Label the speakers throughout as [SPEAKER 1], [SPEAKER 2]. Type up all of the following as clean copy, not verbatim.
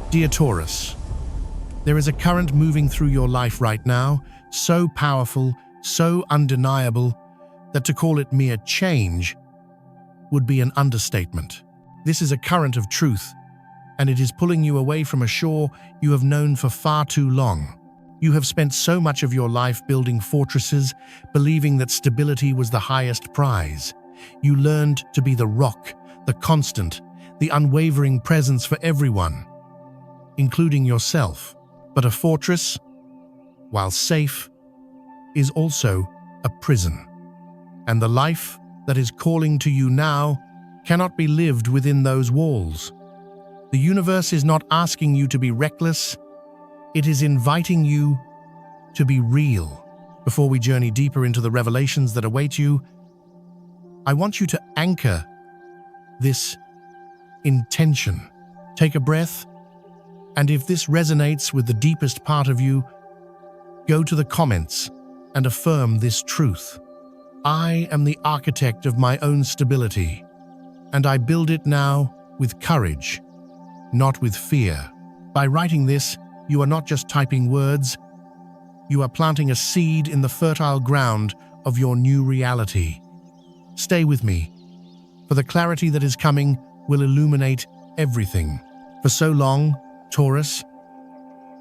[SPEAKER 1] Dear Taurus, there is a current moving through your life right now, so powerful, so undeniable, that to call it mere change would be an understatement. This is a current of truth, and it is pulling you away from a shore you have known for far too long. You have spent so much of your life building fortresses, believing that stability was the highest prize. You learned to be the rock, the constant, the unwavering presence for everyone, including yourself. But a fortress, while safe, is also a prison. And the life that is calling to you now cannot be lived within those walls. The universe is not asking you to be reckless, it is inviting you to be real. Before we journey deeper into the revelations that await you, I want you to anchor this intention. Take a breath, and if this resonates with the deepest part of you, go to the comments and affirm this truth. I am the architect of my own stability, and I build it now with courage, not with fear. By writing this, you are not just typing words, you are planting a seed in the fertile ground of your new reality. Stay with me, for the clarity that is coming will illuminate everything. For so long, Taurus,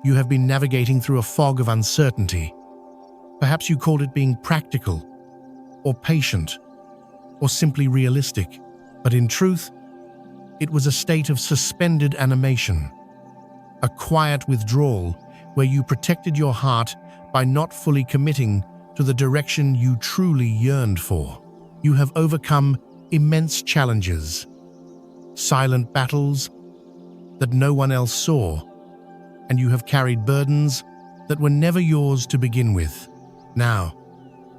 [SPEAKER 1] you have been navigating through a fog of uncertainty. Perhaps you called it being practical, or patient, or simply realistic. But in truth, it was a state of suspended animation, a quiet withdrawal where you protected your heart by not fully committing to the direction you truly yearned for. You have overcome immense challenges, silent battles that no one else saw, and you have carried burdens that were never yours to begin with. Now,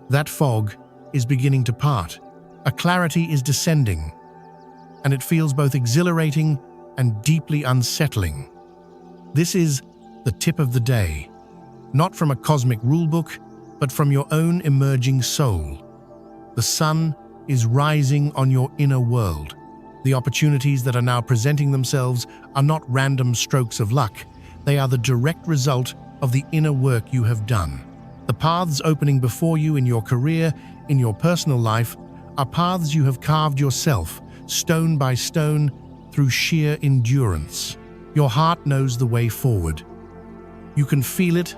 [SPEAKER 1] that fog is beginning to part. A clarity is descending, and it feels both exhilarating and deeply unsettling. This is the tip of the day, not from a cosmic rulebook, but from your own emerging soul. The sun is rising on your inner world. The opportunities that are now presenting themselves are not random strokes of luck. They are the direct result of the inner work you have done. The paths opening before you in your career, in your personal life, are paths you have carved yourself, stone by stone, through sheer endurance. Your heart knows the way forward. You can feel it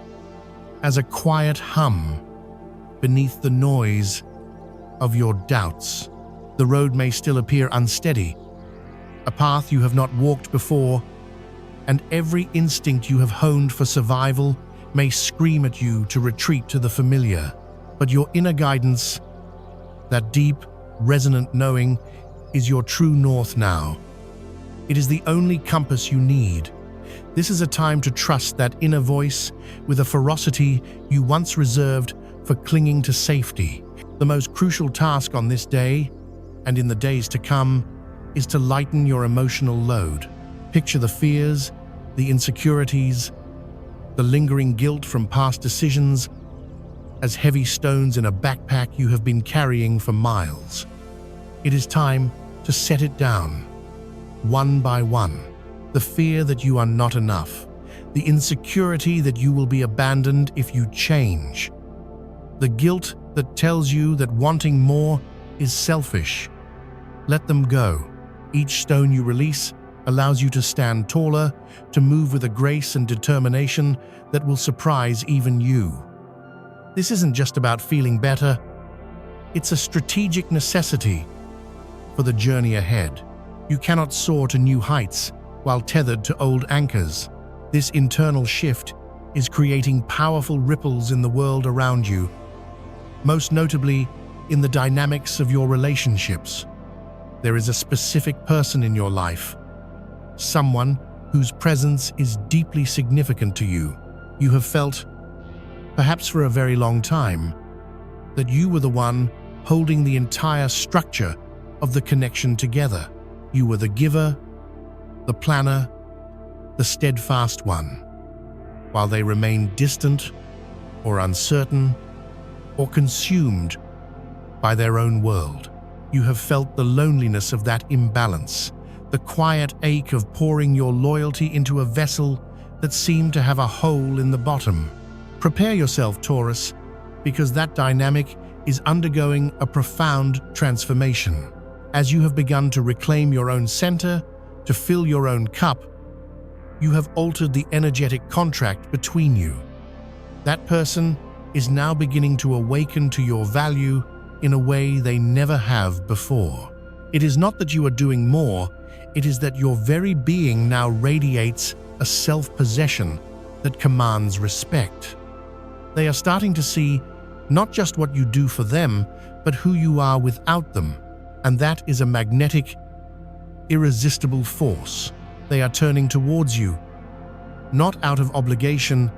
[SPEAKER 1] as a quiet hum beneath the noise of your doubts. The road may still appear unsteady, a path you have not walked before, and every instinct you have honed for survival may scream at you to retreat to the familiar. But your inner guidance, that deep, resonant knowing, is your true north now. It is the only compass you need. This is a time to trust that inner voice with a ferocity you once reserved for clinging to safety. The most crucial task on this day, and in the days to come, is to lighten your emotional load. Picture the fears, the insecurities, the lingering guilt from past decisions as heavy stones in a backpack you have been carrying for miles. It is time to set it down, one by one. The fear that you are not enough, the insecurity that you will be abandoned if you change, the guilt that tells you that wanting more is selfish. Let them go. Each stone you release allows you to stand taller, to move with a grace and determination that will surprise even you. This isn't just about feeling better, it's a strategic necessity for the journey ahead. You cannot soar to new heights while tethered to old anchors. This internal shift is creating powerful ripples in the world around you, most notably in the dynamics of your relationships. There is a specific person in your life, someone whose presence is deeply significant to you. You have felt, perhaps for a very long time, that you were the one holding the entire structure of the connection together. You were the giver, the planner, the steadfast one. While they remained distant or uncertain or consumed by their own world, you have felt the loneliness of that imbalance, the quiet ache of pouring your loyalty into a vessel that seemed to have a hole in the bottom. Prepare yourself, Taurus, because that dynamic is undergoing a profound transformation. As you have begun to reclaim your own center, to fill your own cup, you have altered the energetic contract between you. That person is now beginning to awaken to your value in a way they never have before. It is not that you are doing more, it is that your very being now radiates a self-possession that commands respect. They are starting to see not just what you do for them, but who you are without them, and that is a magnetic, irresistible force. They are turning towards you, not out of obligation,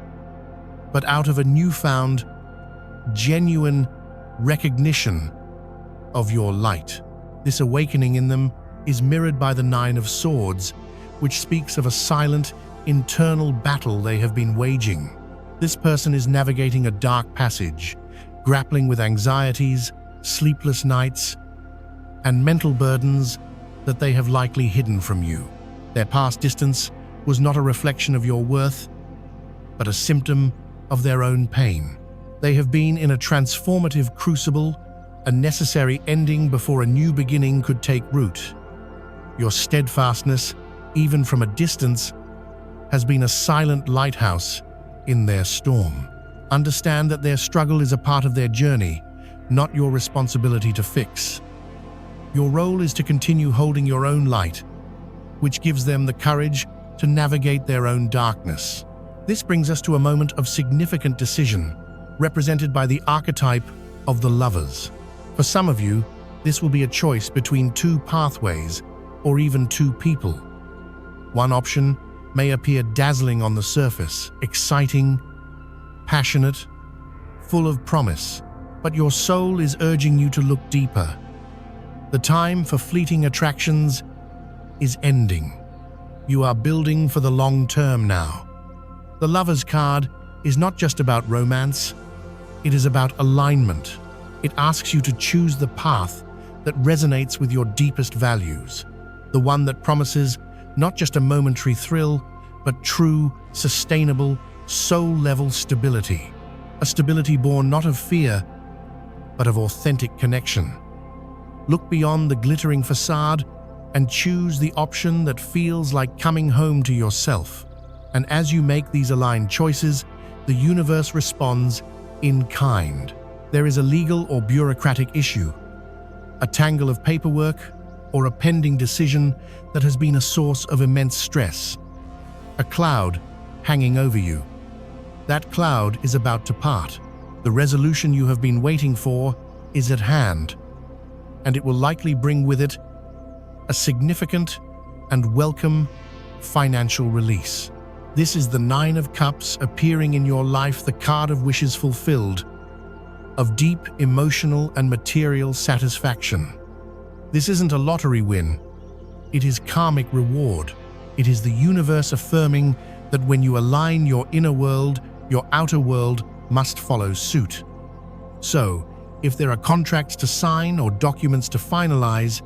[SPEAKER 1] but out of a newfound, genuine recognition of your light. This awakening in them is mirrored by the Nine of Swords, which speaks of a silent, internal battle they have been waging. This person is navigating a dark passage, grappling with anxieties, sleepless nights, and mental burdens that they have likely hidden from you. Their past distance was not a reflection of your worth, but a symptom of their own pain. They have been in a transformative crucible, a necessary ending before a new beginning could take root. Your steadfastness, even from a distance, has been a silent lighthouse in their storm. Understand that their struggle is a part of their journey, not your responsibility to fix. Your role is to continue holding your own light, which gives them the courage to navigate their own darkness. This brings us to a moment of significant decision, represented by the archetype of the lovers. For some of you, this will be a choice between two pathways or even two people. One option may appear dazzling on the surface, exciting, passionate, full of promise, but your soul is urging you to look deeper. The time for fleeting attractions is ending. You are building for the long term now. The Lover's card is not just about romance, it is about alignment. It asks you to choose the path that resonates with your deepest values, the one that promises not just a momentary thrill, but true, sustainable, soul-level stability. A stability born not of fear, but of authentic connection. Look beyond the glittering facade and choose the option that feels like coming home to yourself. And as you make these aligned choices, the universe responds in kind. There is a legal or bureaucratic issue, a tangle of paperwork, or a pending decision that has been a source of immense stress. A cloud hanging over you. That cloud is about to part. The resolution you have been waiting for is at hand, and it will likely bring with it a significant and welcome financial release. This is the Nine of Cups appearing in your life, the card of wishes fulfilled, of deep emotional and material satisfaction. This isn't a lottery win. It is karmic reward. It is the universe affirming that when you align your inner world, your outer world must follow suit. So, if there are contracts to sign or documents to finalize,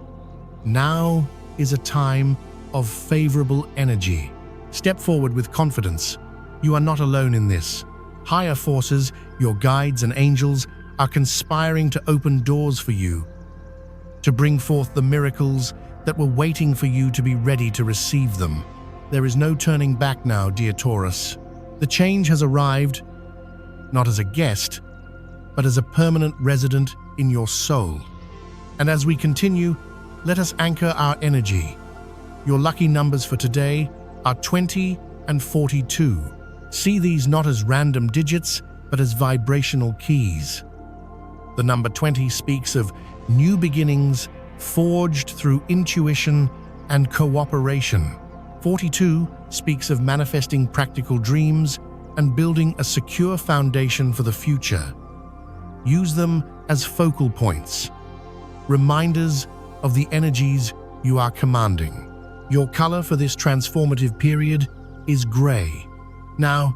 [SPEAKER 1] now is a time of favorable energy. Step forward with confidence. You are not alone in this. Higher forces, your guides and angels, are conspiring to open doors for you, to bring forth the miracles that were waiting for you to be ready to receive them. There is no turning back now, dear Taurus. The change has arrived, not as a guest, but as a permanent resident in your soul. And as we continue, let us anchor our energy. Your lucky numbers for today are 20 and 42. See these not as random digits, but as vibrational keys. The number 20 speaks of new beginnings forged through intuition and cooperation. 42 speaks of manifesting practical dreams and building a secure foundation for the future. Use them as focal points, reminders of the energies you are commanding. Your color for this transformative period is gray. Now,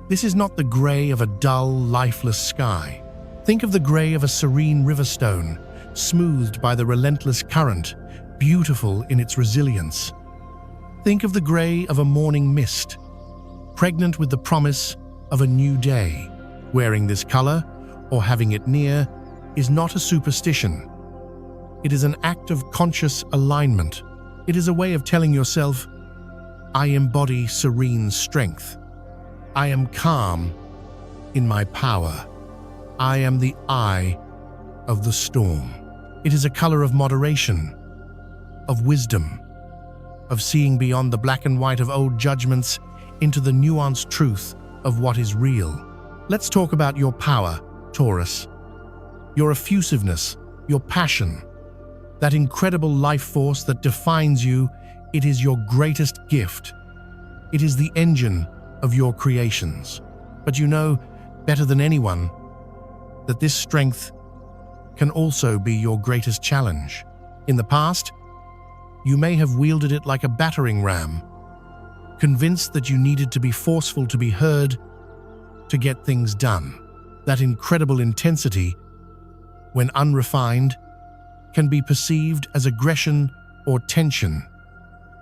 [SPEAKER 1] this is not the gray of a dull, lifeless sky. Think of the gray of a serene riverstone, smoothed by the relentless current, beautiful in its resilience. Think of the gray of a morning mist, pregnant with the promise of a new day. Wearing this color, or having it near, is not a superstition. It is an act of conscious alignment. It is a way of telling yourself, I embody serene strength. I am calm in my power. I am the eye of the storm. It is a color of moderation, of wisdom, of seeing beyond the black and white of old judgments into the nuanced truth of what is real. Let's talk about your power, Taurus. Your effusiveness, your passion, that incredible life force that defines you. It is your greatest gift. It is the engine of your creations. But you know better than anyone that this strength can also be your greatest challenge. In the past, you may have wielded it like a battering ram, convinced that you needed to be forceful to be heard, to get things done. That incredible intensity, when unrefined, can be perceived as aggression or tension,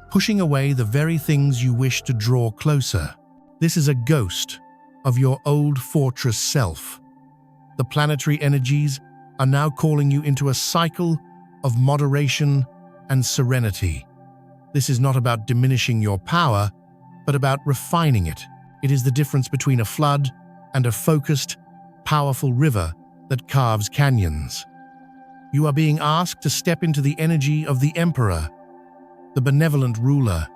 [SPEAKER 1] pushing away the very things you wish to draw closer. This is a ghost of your old fortress self. The planetary energies are now calling you into a cycle of moderation and serenity. This is not about diminishing your power, but about refining it. It is the difference between a flood and a focused, powerful river that carves canyons. You are being asked to step into the energy of the emperor, the benevolent ruler,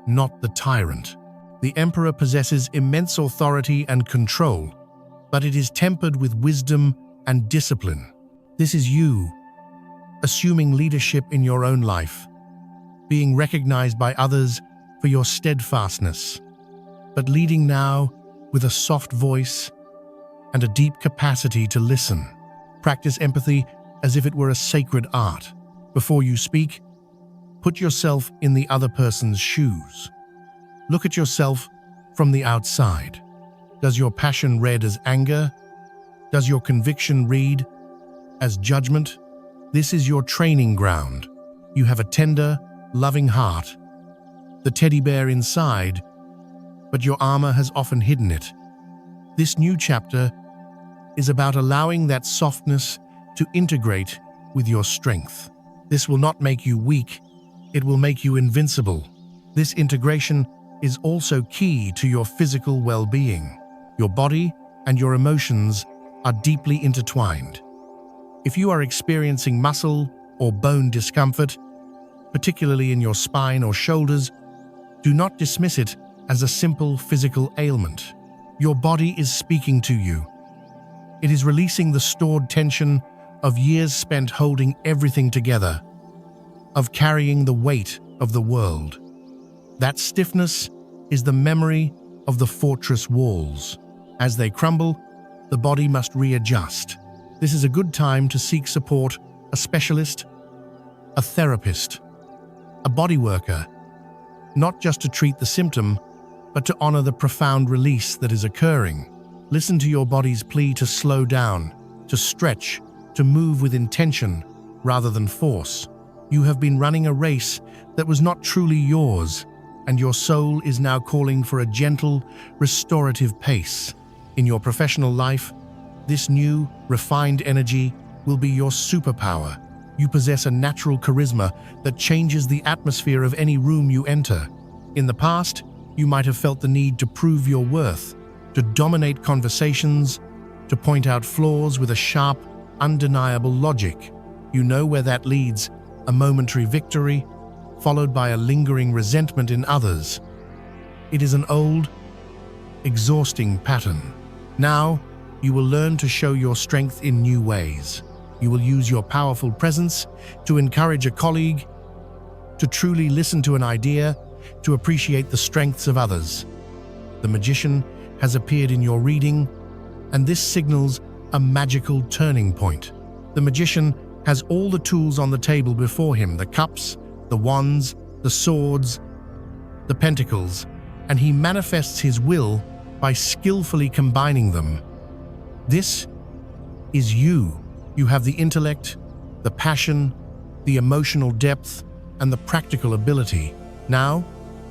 [SPEAKER 1] not the tyrant. The emperor possesses immense authority and control, but it is tempered with wisdom and discipline. This is you, assuming leadership in your own life, being recognized by others for your steadfastness, but leading now with a soft voice and a deep capacity to listen. Practice empathy as if it were a sacred art. Before you speak, put yourself in the other person's shoes. Look at yourself from the outside. Does your passion read as anger? Does your conviction read as judgment? This is your training ground. You have a tender, loving heart, the teddy bear inside, but your armor has often hidden it. This new chapter is about allowing that softness to integrate with your strength. This will not make you weak, it will make you invincible. This integration is also key to your physical well-being. Your body and your emotions are deeply intertwined. If you are experiencing muscle or bone discomfort, particularly in your spine or shoulders, do not dismiss it as a simple physical ailment. Your body is speaking to you. It is releasing the stored tension of years spent holding everything together, of carrying the weight of the world. That stiffness is the memory of the fortress walls. As they crumble, the body must readjust. This is a good time to seek support, a specialist, a therapist, a body worker, not just to treat the symptom, but to honor the profound release that is occurring. Listen to your body's plea to slow down, to stretch, to move with intention rather than force. You have been running a race that was not truly yours, and your soul is now calling for a gentle, restorative pace. In your professional life, this new, refined energy will be your superpower. You possess a natural charisma that changes the atmosphere of any room you enter. In the past, you might have felt the need to prove your worth, to dominate conversations, to point out flaws with a sharp, undeniable logic. You know where that leads: a momentary victory, followed by a lingering resentment in others. It is an old, exhausting pattern. Now, you will learn to show your strength in new ways. You will use your powerful presence to encourage a colleague, to truly listen to an idea, to appreciate the strengths of others. The magician has appeared in your reading, and this signals a magical turning point. The magician has all the tools on the table before him: the cups, the wands, the swords, the pentacles, and he manifests his will by skillfully combining them. This is you. You have the intellect, the passion, the emotional depth, and the practical ability. Now,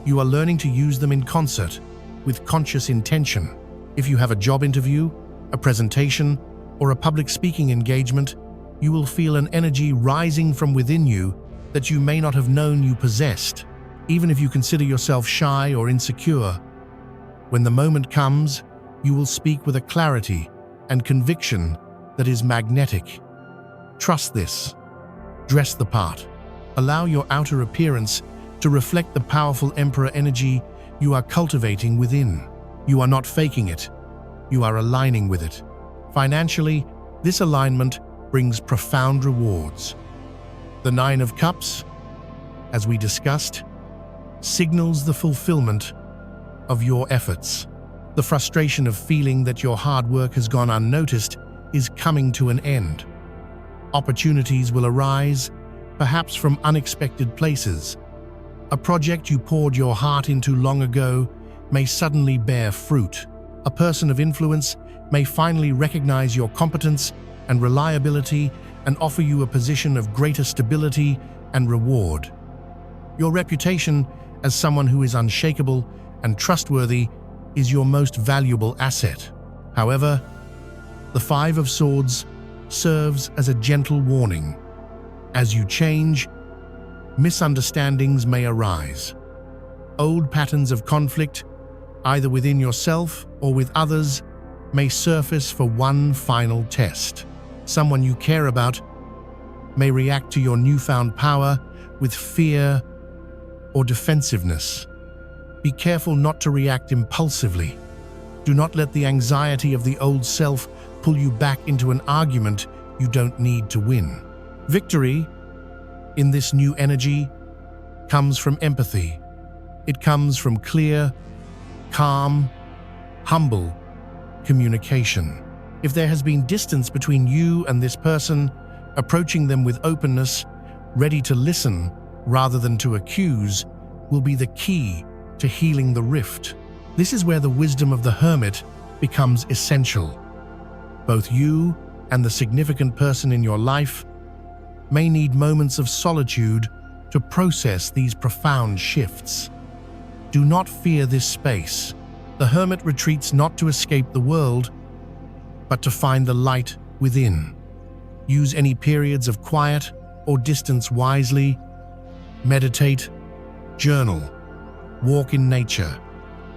[SPEAKER 1] you are learning to use them in concert, with conscious intention. If you have a job interview, a presentation, or a public speaking engagement, you will feel an energy rising from within you that you may not have known you possessed. Even if you consider yourself shy or insecure, when the moment comes, you will speak with a clarity and conviction that is magnetic. Trust this. Dress the part. Allow your outer appearance to reflect the powerful Emperor energy you are cultivating within. You are not faking it. You are aligning with it. Financially, this alignment brings profound rewards. The Nine of Cups, as we discussed, signals the fulfillment of your efforts. The frustration of feeling that your hard work has gone unnoticed is coming to an end. Opportunities will arise, perhaps from unexpected places. A project you poured your heart into long ago may suddenly bear fruit. A person of influence may finally recognize your competence and reliability and offer you a position of greater stability and reward. Your reputation as someone who is unshakable and trustworthy is your most valuable asset. However, the Five of Swords serves as a gentle warning. As you change, misunderstandings may arise. Old patterns of conflict, either within yourself or with others, may surface for one final test. Someone you care about may react to your newfound power with fear or defensiveness. Be careful not to react impulsively. Do not let the anxiety of the old self pull you back into an argument you don't need to win. Victory in this new energy comes from empathy. It comes from clear, calm, humble communication. If there has been distance between you and this person, approaching them with openness, ready to listen rather than to accuse, will be the key to healing the rift. This is where the wisdom of the hermit becomes essential. Both you and the significant person in your life may need moments of solitude to process these profound shifts. Do not fear this space. The hermit retreats not to escape the world, but to find the light within. Use any periods of quiet or distance wisely. Meditate, journal, walk in nature,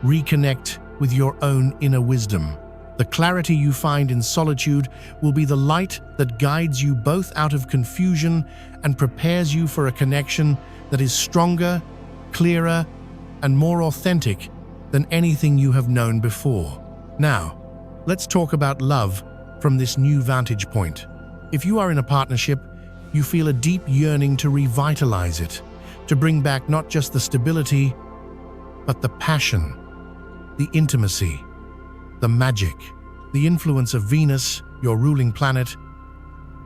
[SPEAKER 1] reconnect with your own inner wisdom. The clarity you find in solitude will be the light that guides you both out of confusion and prepares you for a connection that is stronger, clearer, and more authentic than anything you have known before. Now, let's talk about love from this new vantage point. If you are in a partnership, you feel a deep yearning to revitalize it, to bring back not just the stability, but the passion, the intimacy, the magic. The influence of Venus, your ruling planet,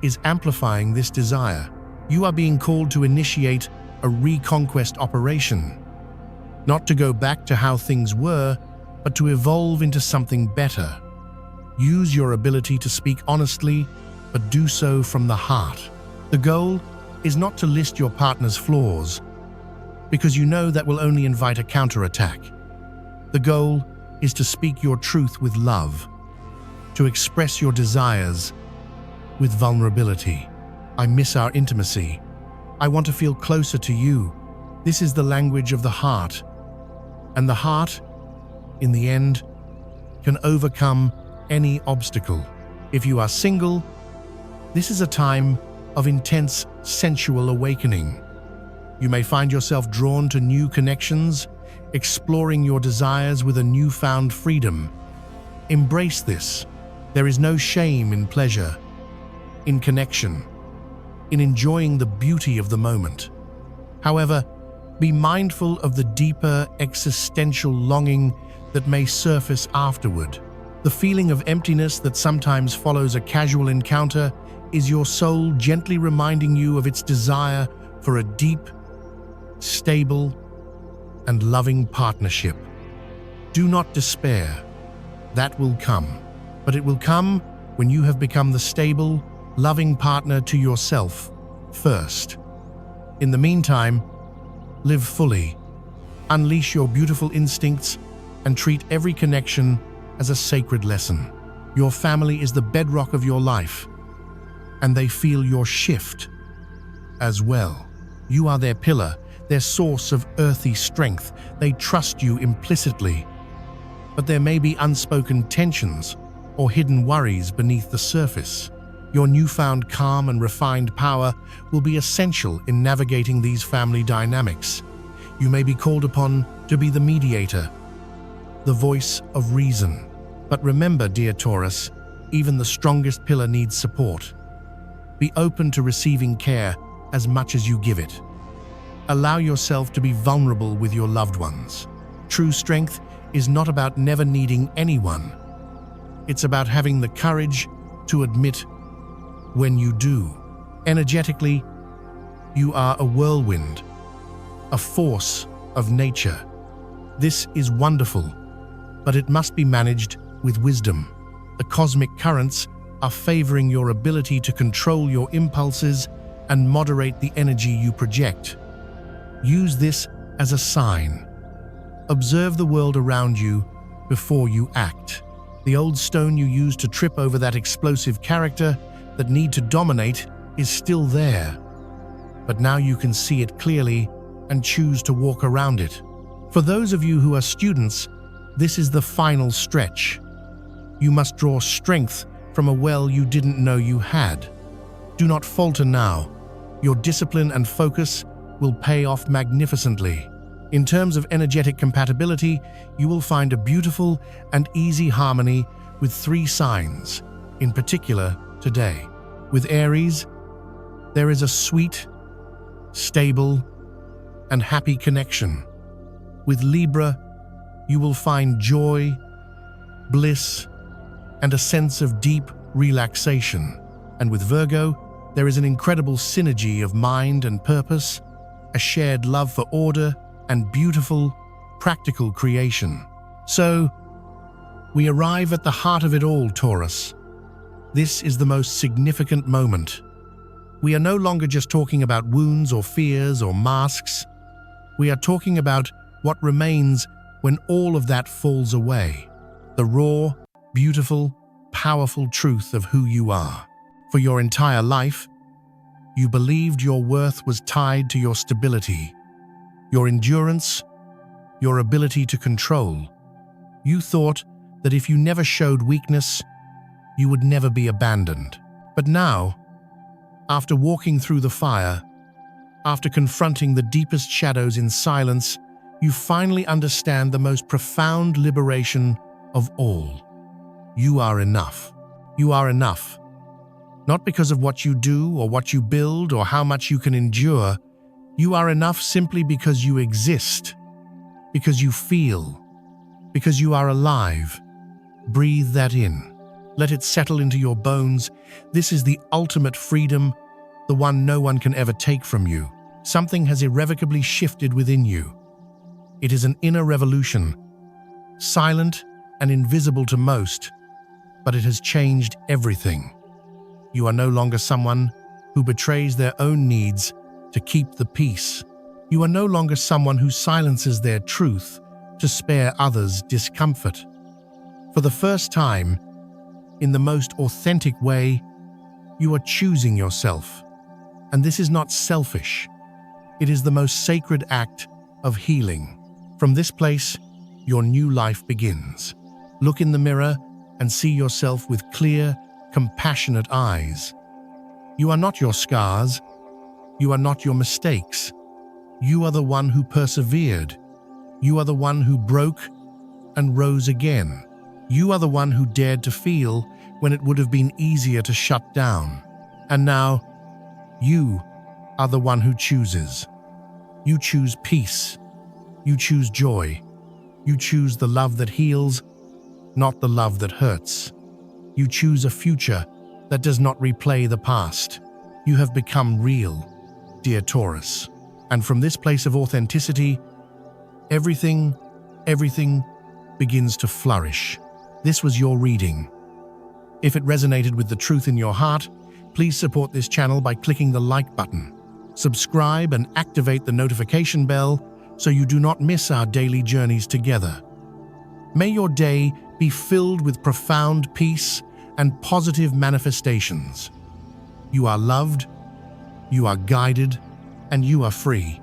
[SPEAKER 1] is amplifying this desire. You are being called to initiate a reconquest operation, not to go back to how things were, but to evolve into something better. Use your ability to speak honestly, but do so from the heart. The goal is not to list your partner's flaws, because you know that will only invite a counterattack. The goal is to speak your truth with love, to express your desires with vulnerability. I miss our intimacy. I want to feel closer to you. This is the language of the heart. And the heart, in the end, can overcome any obstacle. If you are single, this is a time of intense sensual awakening. You may find yourself drawn to new connections, exploring your desires with a newfound freedom. Embrace this. There is no shame in pleasure, in connection, in enjoying the beauty of the moment. However, be mindful of the deeper existential longing that may surface afterward. The feeling of emptiness that sometimes follows a casual encounter is your soul gently reminding you of its desire for a deep, stable, and loving partnership. Do not despair. That will come. But it will come when you have become the stable, loving partner to yourself first. In the meantime, live fully, unleash your beautiful instincts, and treat every connection as a sacred lesson. Your family is the bedrock of your life, and they feel your shift as well. You are their pillar, their source of earthy strength. They trust you implicitly. But there may be unspoken tensions or hidden worries beneath the surface. Your newfound calm and refined power will be essential in navigating these family dynamics. You may be called upon to be the mediator, the voice of reason. But remember, dear Taurus, even the strongest pillar needs support. Be open to receiving care as much as you give it. Allow yourself to be vulnerable with your loved ones. True strength is not about never needing anyone. It's about having the courage to admit when you do. Energetically, you are a whirlwind, a force of nature. This is wonderful, but it must be managed with wisdom. The cosmic currents are favoring your ability to control your impulses and moderate the energy you project. Use this as a sign. Observe the world around you before you act. The old stone you used to trip over that explosive character that need to dominate is still there. But now you can see it clearly and choose to walk around it. For those of you who are students, this is the final stretch. You must draw strength from a well you didn't know you had. Do not falter now. Your discipline and focus will pay off magnificently. In terms of energetic compatibility, you will find a beautiful and easy harmony with 3 signs, in particular today. With Aries, there is a sweet, stable, and happy connection. With Libra, you will find joy, bliss, and a sense of deep relaxation. And with Virgo, there is an incredible synergy of mind and purpose, a shared love for order, and beautiful, practical creation. So, we arrive at the heart of it all, Taurus. This is the most significant moment. We are no longer just talking about wounds or fears or masks. We are talking about what remains when all of that falls away. The raw, beautiful, powerful truth of who you are. For your entire life, you believed your worth was tied to your stability, your endurance, your ability to control. You thought that if you never showed weakness, you would never be abandoned. But now, after walking through the fire, after confronting the deepest shadows in silence, you finally understand the most profound liberation of all. You are enough. You are enough. Not because of what you do or what you build or how much you can endure. You are enough simply because you exist, because you feel, because you are alive. Breathe that in. Let it settle into your bones. This is the ultimate freedom, the one no one can ever take from you. Something has irrevocably shifted within you. It is an inner revolution, silent and invisible to most, but it has changed everything. You are no longer someone who betrays their own needs to keep the peace. You are no longer someone who silences their truth to spare others discomfort. For the first time, in the most authentic way, you are choosing yourself. And this is not selfish. It is the most sacred act of healing. From this place, your new life begins. Look in the mirror and see yourself with clear, compassionate eyes. You are not your scars. You are not your mistakes. You are the one who persevered. You are the one who broke and rose again. You are the one who dared to feel when it would have been easier to shut down. And now, you are the one who chooses. You choose peace. You choose joy. You choose the love that heals, not the love that hurts. You choose a future that does not replay the past. You have become real, dear Taurus. And from this place of authenticity, everything begins to flourish. This was your reading. If it resonated with the truth in your heart, please support this channel by clicking the like button. Subscribe and activate the notification bell so you do not miss our daily journeys together. May your day be filled with profound peace and positive manifestations. You are loved, you are guided, and you are free.